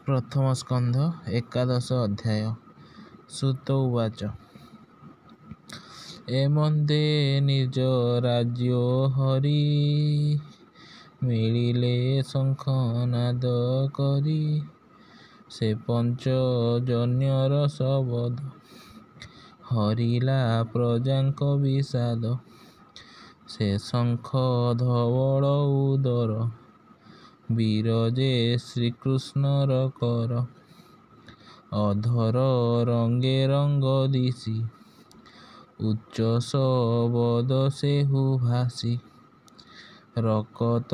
ପ୍ରଥମ ସ୍କନ୍ଧ ଏକାଦଶ ଅଧ୍ୟାୟ। ସୁତ ଉବାଚ ଏମନ୍ଦେ ନିଜ ରାଜ୍ୟ ହରି ମିଳିଲେ ଶଙ୍ଖନାଦ କରି ସେ ପଞ୍ଚଜନ୍ୟର ଶବଦ ହରିଲା ପ୍ରଜାଙ୍କ ବିଷାଦ ସେ ଶଙ୍ଖ ଧବଳ ଉଦର ବିରଜେ ଶ୍ରୀକୃଷ୍ଣର କର ଅଧର ରଙ୍ଗେ ରଙ୍ଗ ଦିଶି ଉଚ୍ଚ ଶବଦ ସେହୁ ଭାସି ରକତ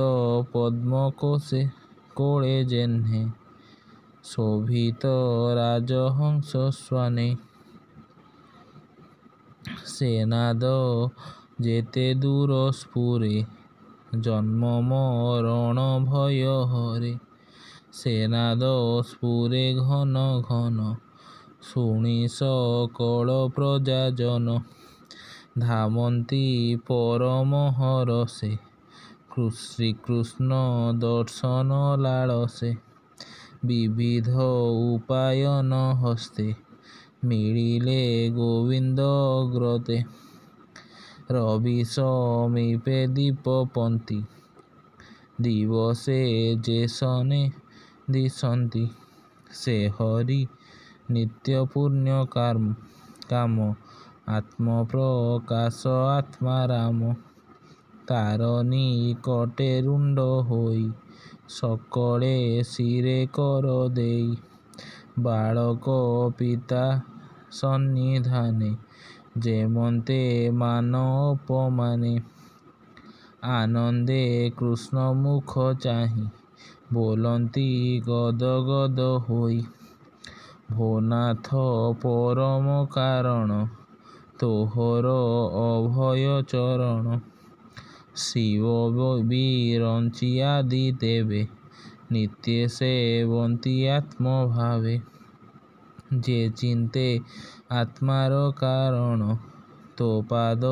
ପଦ୍ମ କୋଳେ ଜେହ୍ନେ ଶୋଭିତ ରାଜହଂସ ଶ୍ୱାନେ ସେ ନାଦ ଯେତେ ଦୂର ସ୍ଫୁରେ ଜନ୍ମ ମରଣ ଭୟ ହରେ ସେ ନାଦ ସ୍ଫୁରେ ଘନ ଘନ ଶୁଣି ସକଳ ପ୍ରଜାଜନ ଧାମନ୍ତି ପରମ ହରଷେ ଶ୍ରୀକୃଷ୍ଣ ଦର୍ଶନ ଲାଳସେ ବିବିଧ ଉପାୟନ ହସ୍ତେ ମିଳିଲେ ଗୋବିନ୍ଦ ଅଗ୍ରତେ ରବି ସମୀପେ ଦୀପପନ୍ତି ଦିବସେ ଯେ ସନେ ଦିଶନ୍ତି ସେ ହରି ନିତ୍ୟ ପୁଣ୍ୟ କାମ ଆତ୍ମ ପ୍ରକାଶ ଆତ୍ମା ରାମ ତାର ନିକଟେ ରୁଣ୍ଡ ହୋଇ ସକଳେ ଶିରେ କର ଦେଇ ବାଳକ ପିତା ସନ୍ନିଧାନେ ଯେମନ୍ତେ ମାନ ଅପମାନେ ଆନନ୍ଦେ କୃଷ୍ଣ ମୁଖ ଚାହିଁ ବୋଲନ୍ତି ଗଦ ଗଦ ହୋଇ ଭୋ ନାଥ ପରମ କାରଣ ତୋହର ଅଭୟ ଚରଣ ଶିବ ବିରଞ୍ଚି ଆଦି ଦେବେ ନିତ୍ୟ ସେବନ୍ତି ଆତ୍ମ ଭାବେ ଯେ ଚିନ୍ତେ ଆତ୍ମାର କାରଣ ତୋ ପାଦ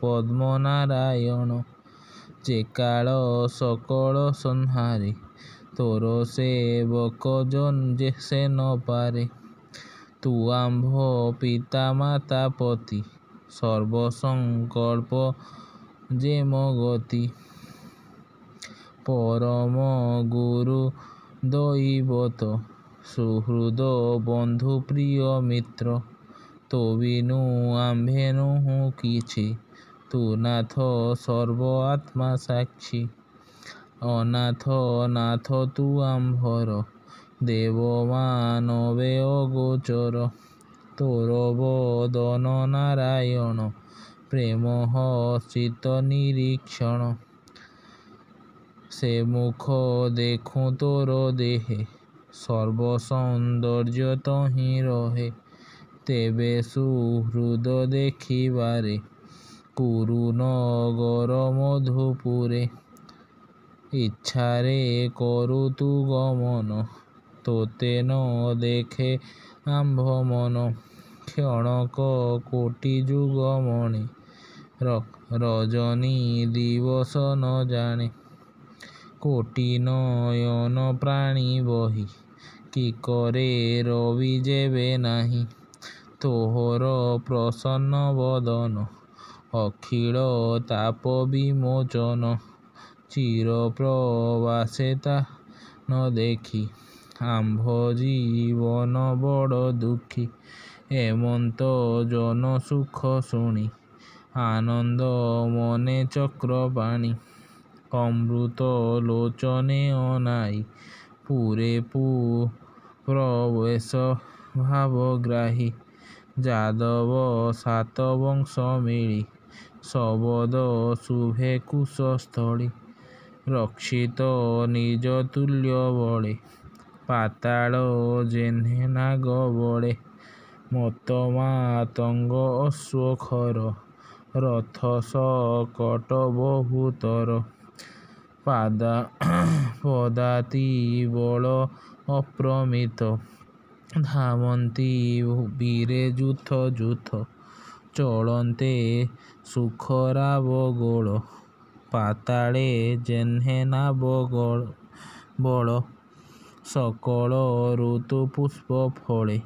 ପଦ୍ମ ନାରାୟଣ ଯେ କାଳ ସକଳ ସଂହାରେ ତୋର ସେବକ ସେ ନ ପାରେ ତୁ ଆମ୍ଭ ପିତା ମାତା ପତି ସର୍ବ ସଂକଳ୍ପ ଯେମ ଗତି ପରମ ଗୁରୁ ଦଇବତ ସୁହୃଦ ବନ୍ଧୁ ପ୍ରିୟ ମିତ୍ର ତୋ ବିନୁ ଆମ୍ଭେ ନୋହୁ କିଛି ତୁ ନାଥ ସର୍ବ ଆତ୍ମା ସାକ୍ଷୀ ଅନାଥ ନାଥ ତୁ ଆମ୍ଭର ଦେବ ମାନବେ ଅଗୋଚର ତୋର ବଦନ ନାରାୟଣ ପ୍ରେମ ହର୍ଷିତ ନିରୀକ୍ଷଣ ସେ ମୁଖ ଦେଖୁଁ ତୋର ଦେହେ ସର୍ବ ସୌନ୍ଦର୍ଯ୍ୟ ତହିଁ ରହେ ତେବେ ସୁହୃଦ ଦେଖିବାରେ କୁରୁ ନଗର ମଧୁପୁରେ ଇଚ୍ଛାରେ କରୁ ତୁ ଗମନ ତୋତେ ନ ଦେଖେ ଆମ୍ଭ ମନ କ୍ଷଣକ କୋଟି ଯୁଗ ମଣେ ରଜନୀ ଦିବସ ନ ଜାଣେ କୋଟି ନୟନ ପ୍ରାଣୀ ବହି କି କରେ ରବି ଯେବେ ନାହିଁ ତୋହର ପ୍ରସନ୍ନ ବଦନ ଅଖିଳ ତାପ ବିମୋଚନ ଚିର ପ୍ରବାସେ ତା ନ ଦେଖି ଆମ୍ଭ ଜୀବନ ବଡ଼ ଦୁଃଖୀ ଏମନ୍ତ ଜନ ସୁଖ ଶୁଣି ଆନନ୍ଦ ମନେ ଚକ୍ରପାଣି ଅମୃତ ଲୋଚନେ ଅନାଇ ପୁରେ ପ୍ରବେଶ ଭାବଗ୍ରାହୀ ଯାଦବ ସାତ ବଂଶ ମିଳି ଶବଦ ଶୁଭେ କୁଶସ୍ଥଳୀ ରକ୍ଷିତ ନିଜ ତୁଲ୍ୟ ବଳେ ପାତାଳ ଯେହ୍ନେ ନାଗ ବଳେ ମତ ମାତଙ୍ଗ ଅଶ୍ୱ ଖର ରଥ ଶକଟ ବହୁତର ପଦାତି ବଳ ଅପ୍ରମିତ ଧାମନ୍ତି ବୀରେ ଯୁଥ ଯୁଥ ଚଳନ୍ତେ ସୁଖ ରାବ ଗୋଳ ପାତାଳେ ଯେହ୍ନେ ନାବ ବଳ सकल ऋतु पुष्प फले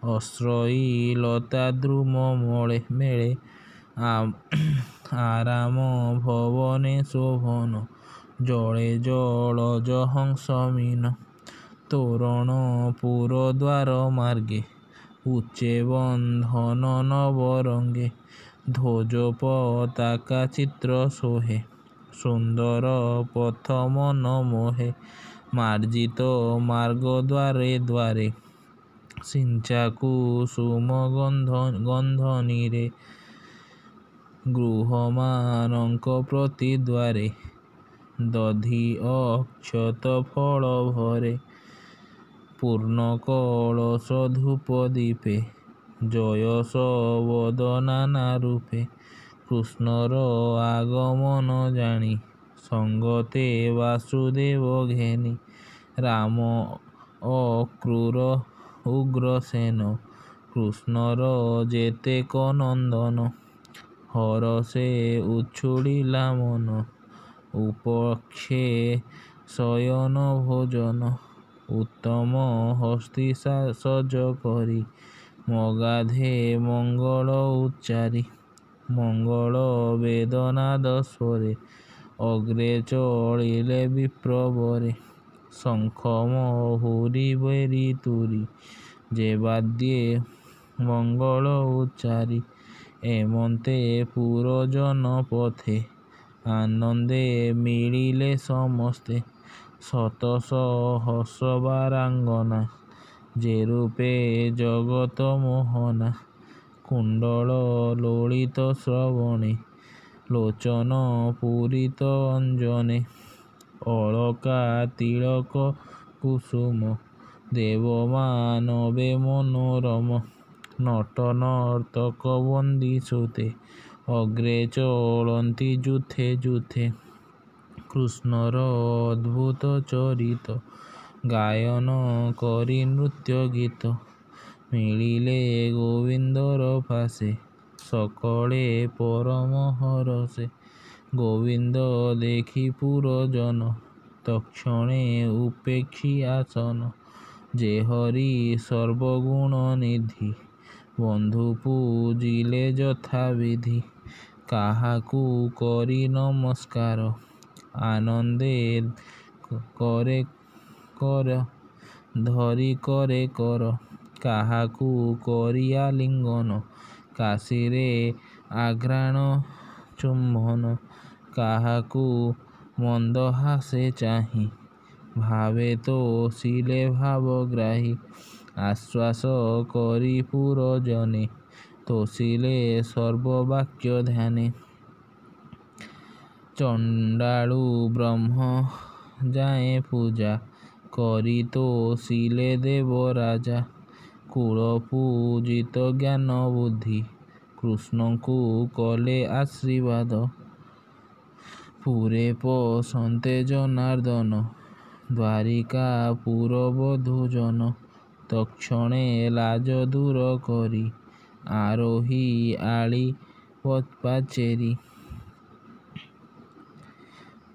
अश्रयी लता द्रुम मेले आराम भवने शोभन जले जलज हंस मीन तोरण पुर द्वार मार्गे उच्चे बंधन नवरंगे ध्वज पताका चित्र सोहे सुंदर पथ मन मोहे मार्जित मार्ग द्वारे द्वारे सिंचा कुसुम गंधनी रे गृहमानक प्रति द्वारे दधि अक्षत फल भरे पूर्ण कलश धूप दीपे जयस बद नाना रूपे कृष्णर आगमन जानी संगते वासुदेव घेनी राम अक्रूर उग्रसेन कृष्णर जेतेक नंदन हरसे उछुड़िला मन उपक्षे शयन भोजन उत्तम हस्ती सज करी मगाधे मंगल उच्चारी मंगल वेदनाद स्वरे अग्रे चलिले विप्रवरे शंख महुरी बेरी तुरी जे बाद्ये मंगल उच्चारी एमंते पुरजन पथे आनंदे मिलिले समस्ते शत सहस्रबारांगना जे रूपे जगत मोहना कुंडल लोलित श्रवणे लोचन पूरित अंजने अलका तिलक कुसुम देवमानवे मनोरम नट नर्तक बंदी सुते अग्रे चलती जुथे जुथे कृष्णर अद्भुत चरित गायन करी नृत्य गीत मिलिले गोविंदर फासे सकले परम हरसे गोविंद देखी पुरजन तक्षणे उपेक्षी आसन जे हरि सर्वगुण निधि बंधु पूजिले यथा विधि काहाकू करी नमस्कार आनंदे करे कर धरी करे कर काहाकू करिया लिंगन काशीरे आघ्राण चुम्बन काहाकू मंदहासे चाही भावे तो शिले भावग्राही आश्वास करी पुरजने तोषिले सर्ववाक्य ध्याने चंडालु ब्रह्म जाए पूजा करी तोषिले देव राजा कुल पूजित ज्ञान बुद्धि कृष्ण को कले आशीर्वाद पुरे पसंते जनार्दन द्वारिका पुर बधूजन तक्षणे लाज दूर करी आरोही आली पाचेरी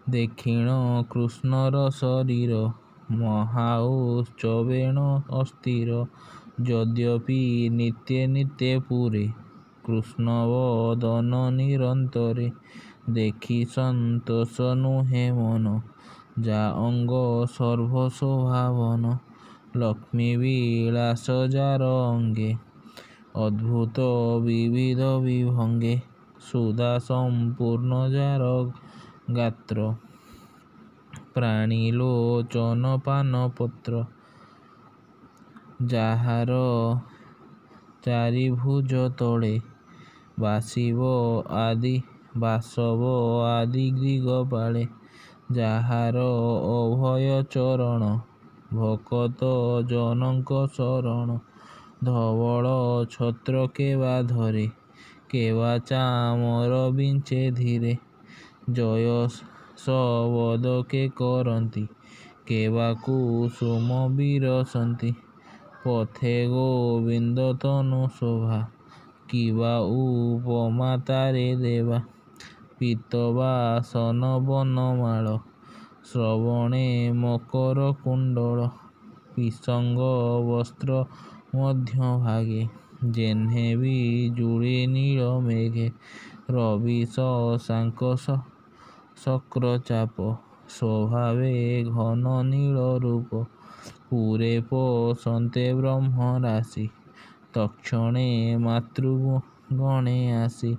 दक्षिण कृष्णर शरीर महाउत्सवेण अस्थिर यद्यपि नित्य नित्य पुरे कृष्ण वदन निरंतरे देखी संतोष नुहे मन जा अंग सर्वशोभावन लक्ष्मी विलास जार अंगे अद्भुत विविध विभंगे सुधा संपूर्ण जार गात्र प्राणीलोचन पानपत्र ଯାହାର ଚାରିଭୁଜ ତଳେ ବାସବ ଆଦି ଦିଗପାଳେ ଯାହାର ଅଭୟ ଚରଣ ଭକତ ଜନଙ୍କ ଶରଣ ଧବଳ ଛତ୍ର କେବା ଧରେ କେବା ଚାମର ବିଞ୍ଚେ ଧୀରେ ଜୟ ସବଦ କେ କରନ୍ତି କେବା କୁସୁମ ବିରସନ୍ତି पथे गोविंद तनु शोभा किवा उपमा तारे देवा पीतवासन बनमाल श्रवणे मकर कुंडल ପିସଙ୍ଗ ବସ୍ତ୍ର ମଧ୍ୟଭାଗେ। ଯେହ୍ନେ ବିଜୁଳି ନୀଳ ମେଘେ ରବି ଶଶାଙ୍କ ଶକ୍ରଚାପ। ସ୍ୱଭାବେ ଘନ ନୀଳ ରୂପ ପୁରେ ପୋଷନ୍ତେ ବ୍ରହ୍ମରାଶି। ତତ୍କ୍ଷଣେ ମାତୃଗଣେ ଆସି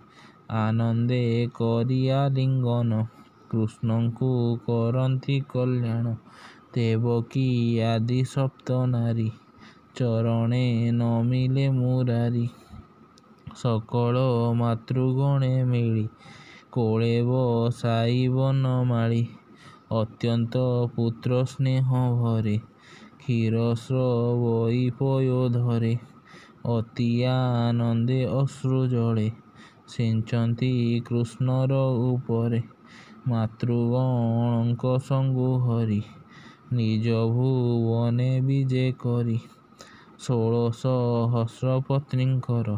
ଆନନ୍ଦେ କରି ଆଲିଙ୍ଗନ। କୃଷ୍ଣଙ୍କୁ କରନ୍ତି କଲ୍ୟାଣ ଦେବକୀ ଆଦି ସପ୍ତନାରୀ। ଚରଣେ ନମିଲେ ମୁରାରି ସକଳ ମାତୃଗଣେ ମିଳି। କୋଳେ ବସାଇ ବନମାଳି ଅତ୍ୟନ୍ତ ପୁତ୍ର ସ୍ନେହ ଭରେ। କ୍ଷୀର ସ୍ରବଇ ପୟୋଧରେ ଅତି ଆନନ୍ଦେ ଅଶ୍ରୁ ଜଳେ। ସିଞ୍ଚନ୍ତି କୃଷ୍ଣର ଉପରେ ମାତୃଗଣଙ୍କ ସଙ୍ଗୁହରି। ନିଜ ଭୁବନେ ବିଜେ କରି 16,000 ପତ୍ନୀଙ୍କର।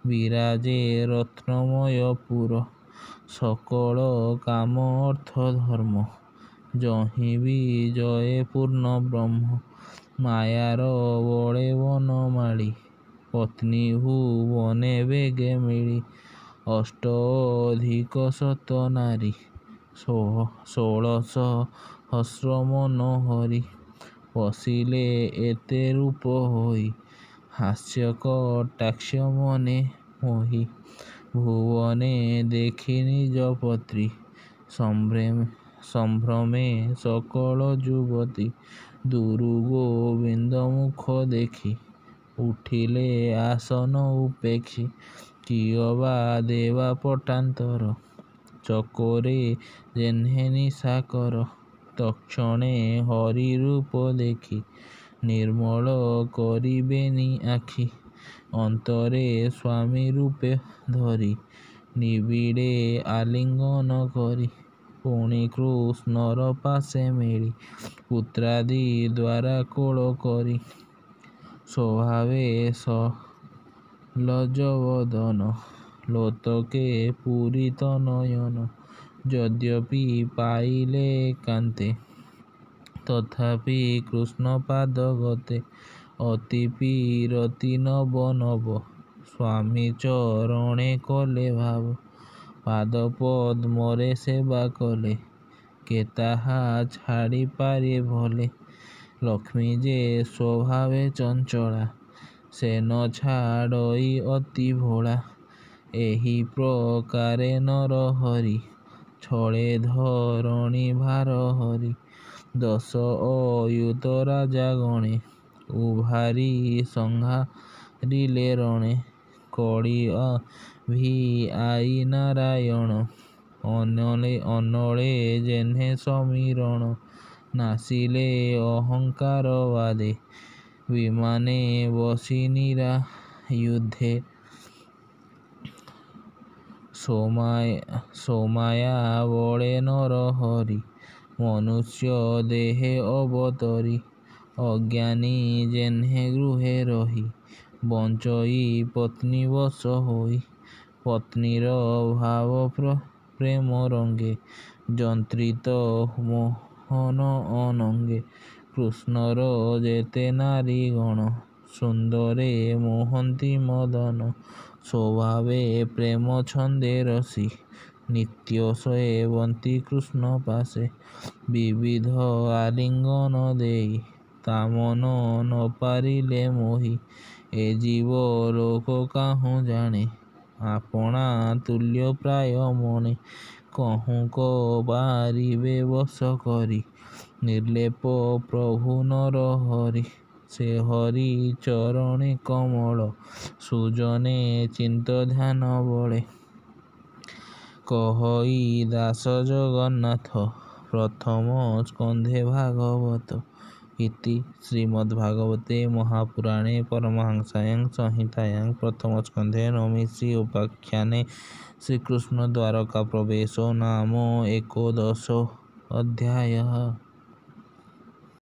ବିରାଜେ ରତ୍ନମୟ ପୁର ସକଳ କାମ ଅର୍ଥ ଧର୍ମ। ଯହିଁ ବିଜୟେ ପୂର୍ଣ୍ଣ ବ୍ରହ୍ମ ମାୟାର ବଳେ ବନମାଳି। ପତ୍ନୀ ଭୁବନେ ବେଗେ ମିଳି ଅଷ୍ଟଅଧିକ ଶତ ନାରୀ। 16,000 ମନୋହରି ପଶିଲେ ଏତେ ରୂପ ହୋଇ। ହାସ୍ୟ କଟାକ୍ଷ ମନେ ମୋହି ଭୁବନେ ଦେଖି ନିଜ ପତ୍ନୀ। ସମ୍ଭ୍ରମେ ସକଳ ଯୁବତୀ ଦୁରୁ ଗୋବିନ୍ଦ ମୁଖ ଦେଖି। ଉଠିଲେ ଆସନ ଉପେକ୍ଷି କିଏ ବା ଦେବା ପଟାନ୍ତର। ଚକୋରେ ଯେହ୍ନେ ନିଶାକର ତତ୍କ୍ଷଣେ ହରି ରୂପ ଦେଖି। ନିର୍ମଳ କରିବେନି ଆଖି ଅନ୍ତରେ ସ୍ୱାମୀ ରୂପେ ଧରି। ନିବିଡ଼େ ଆଲିଙ୍ଗନ କରି ପୁଣି କୃଷ୍ଣର ପାଶେ ମିଳି। ପୁତ୍ରାଦି ଦ୍ୱାରା କୋଳ କରି ସ୍ୱଭାବେ ସଲଜ୍ଜବଦନ। ଲୋତକେ ପୂରିତ ନୟନ ଯଦ୍ୟପି ପାଇଲେ ଏକାନ୍ତେ। ତଥାପି କୃଷ୍ଣ ପାଦଗତେ ଅତି ପୀରତି ନବ ନବ। ସ୍ୱାମୀ ଚରଣେ କଲେ ଭାବ ପାଦ ପଦ୍ମରେ ସେବା କଲେ। କେ ତାହା ଛାଡ଼ି ପାରେ ଭଲେ ଲକ୍ଷ୍ମୀ ଯେ ସ୍ୱଭାବେ ଚଞ୍ଚଳା। ସେ ନ ଛାଡ଼ଇ ଅତି ଭୋଳା। ଏହି ପ୍ରକାରେ ନର ହରି ଛଳେ ଧରଣୀ ଭାର ହରି। 10 ଅୟୁତ ରାଜା ଗଣେ ଉଭାରି ସଂହାରିଲେ ରଣେ। କଳି ଭିଆଇ ନାରାୟଣ ଅନଳେ ଯେହ୍ନେ ସମୀରଣ। ନାସିଲେ ଅହଙ୍କାର ବାଦେ ବିମାନେ ବସି ନିରାୟୁଧେ। ସୋମାୟା ବଳେ ନର ହରି ମନୁଷ୍ୟ ଦେହେ ଅବତରି। ଅଜ୍ଞାନୀ ଯେହ୍ନେ ଗୃହେ ରହି ବଞ୍ଚଇ ପତ୍ନୀ ବଶ ହୋଇ। ପତ୍ନୀର ଭାବ ପ୍ରେମ ରଙ୍ଗେ ଯନ୍ତ୍ରିତ ମୋହନ ଅନଙ୍ଗେ। କୃଷ୍ଣର ଯେତେ ନାରୀଗଣ ସୁନ୍ଦରେ ମୋହନ୍ତି ମଦନ। ସ୍ୱଭାବେ ପ୍ରେମ ଛନ୍ଦେ ରସି ନିତ୍ୟ ସେବନ୍ତି କୃଷ୍ଣ ପାଶେ। ବିବିଧ ଆଲିଙ୍ଗନ ଦେଇ ତା ମନ ନ ପାରିଲେ ମୋହି। ଏ ଜୀବ ଲୋକ କାହୁଁ ଜାଣେ ଆପଣା ତୁଲ୍ୟ ପ୍ରାୟ ମଣେ। କହୁଁକ ପାରିବେ ବଶ କରି ନିର୍ଲେପ ପ୍ରଭୁ ନର ହରି। ସେ ହରି ଚରଣେ କମଳ ସୁଜନେ ଚିତ୍ତ ଧ୍ୟାନ ବଳେ। କହଇ ଦାସ ଜଗନ୍ନାଥ ପ୍ରଥମ ସ୍କନ୍ଧେ ଭାଗବତ। ଇତି ଶ୍ରୀମଦ୍ଭାଗବତେ ମହାପୁରାଣେ ପରମହଂସ୍ୟାଂ ସଂହିତାୟାଂ ପ୍ରଥମ ସ୍କନ୍ଧେ ନବମୀ ଶ୍ରୀ ଉପାଖ୍ୟାନେ ଶ୍ରୀକୃଷ୍ଣ ଦ୍ୱାରକା ପ୍ରବେଶୋ ନାମ ଏକୋଦଶୋ ଅଧ୍ୟାୟଃ।